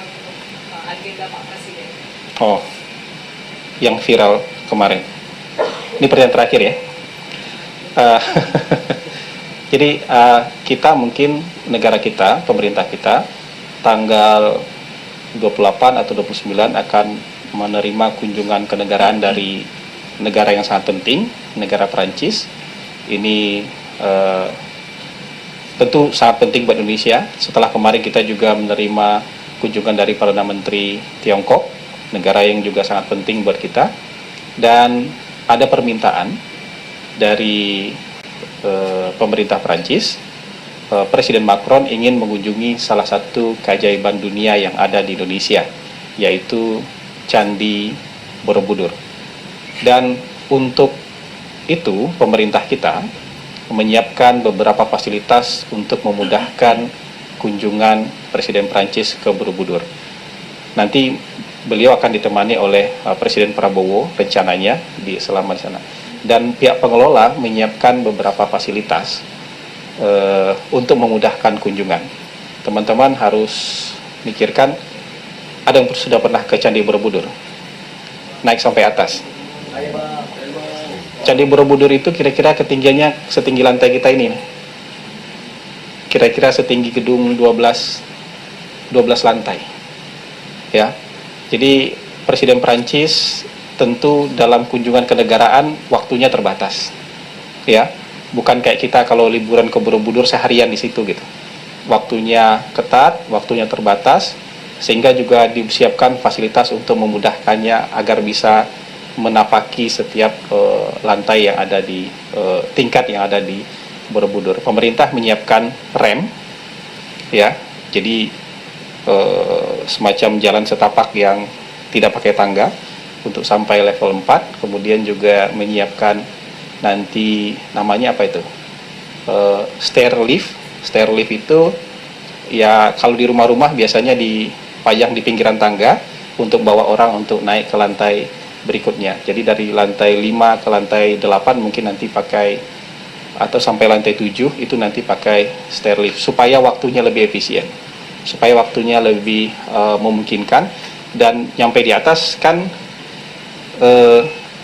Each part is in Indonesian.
dalam agenda Pak Presiden? Oh, yang viral kemarin. Ini pertanyaan terakhir ya. Jadi kita mungkin, negara kita, pemerintah kita, tanggal 28 atau 29 akan menerima kunjungan kenegaraan dari negara yang sangat penting, negara Perancis. Ini tentu sangat penting buat Indonesia. Setelah kemarin kita juga menerima kunjungan dari Perdana Menteri Tiongkok, negara yang juga sangat penting buat kita. Dan ada permintaan dari pemerintah Perancis, Presiden Macron ingin mengunjungi salah satu keajaiban dunia yang ada di Indonesia, yaitu Candi Borobudur. Dan untuk itu pemerintah kita menyiapkan beberapa fasilitas untuk memudahkan kunjungan Presiden Perancis ke Borobudur. Nanti beliau akan ditemani oleh Presiden Prabowo rencananya selama di sana. Dan pihak pengelola menyiapkan beberapa fasilitas untuk memudahkan kunjungan. Teman-teman harus mikirkan, ada yang sudah pernah ke Candi Borobudur? Naik sampai atas. Candi Borobudur itu kira-kira ketinggiannya setinggi lantai kita ini. Kira-kira setinggi gedung 12 lantai. Ya. Jadi Presiden Perancis tentu dalam kunjungan kenegaraan waktunya terbatas. Ya. Bukan kayak kita kalau liburan ke Borobudur seharian di situ gitu. Waktunya ketat, waktunya terbatas, sehingga juga disiapkan fasilitas untuk memudahkannya agar bisa menapaki setiap lantai yang ada di tingkat yang ada di Borobudur. Pemerintah menyiapkan rem, ya, jadi semacam jalan setapak yang tidak pakai tangga untuk sampai level 4. Kemudian juga menyiapkan nanti namanya apa itu, stair lift. Stair lift itu ya kalau di rumah-rumah biasanya dipajang di pinggiran tangga untuk bawa orang untuk naik ke lantai berikutnya. Jadi dari lantai 5 ke lantai 8 mungkin nanti pakai, atau sampai lantai 7 itu nanti pakai stair lift supaya waktunya lebih efisien, supaya waktunya lebih memungkinkan. Dan nyampe di atas kan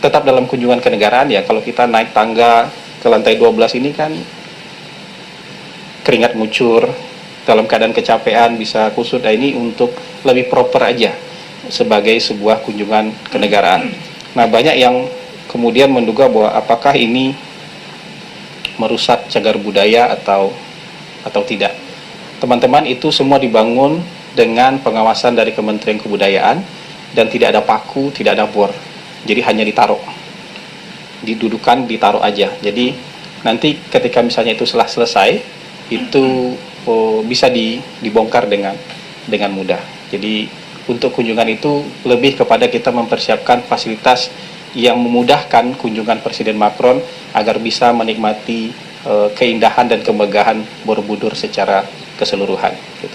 tetap dalam kunjungan kenegaraan ya. Kalau kita naik tangga ke lantai 12 ini kan keringat ngucur, dalam keadaan kecapean, bisa kusut. Nah, ini untuk lebih proper aja sebagai sebuah kunjungan kenegaraan. Nah, banyak yang kemudian menduga bahwa apakah ini merusak cagar budaya atau tidak. Teman-teman, itu semua dibangun dengan pengawasan dari Kementerian Kebudayaan dan tidak ada paku, tidak ada bor. Jadi hanya ditaruh, didudukan, ditaruh aja. Jadi nanti ketika misalnya itu setelah selesai, itu bisa dibongkar dengan mudah. Jadi untuk kunjungan itu lebih kepada kita mempersiapkan fasilitas yang memudahkan kunjungan Presiden Macron agar bisa menikmati keindahan dan kemegahan Borobudur secara keseluruhan.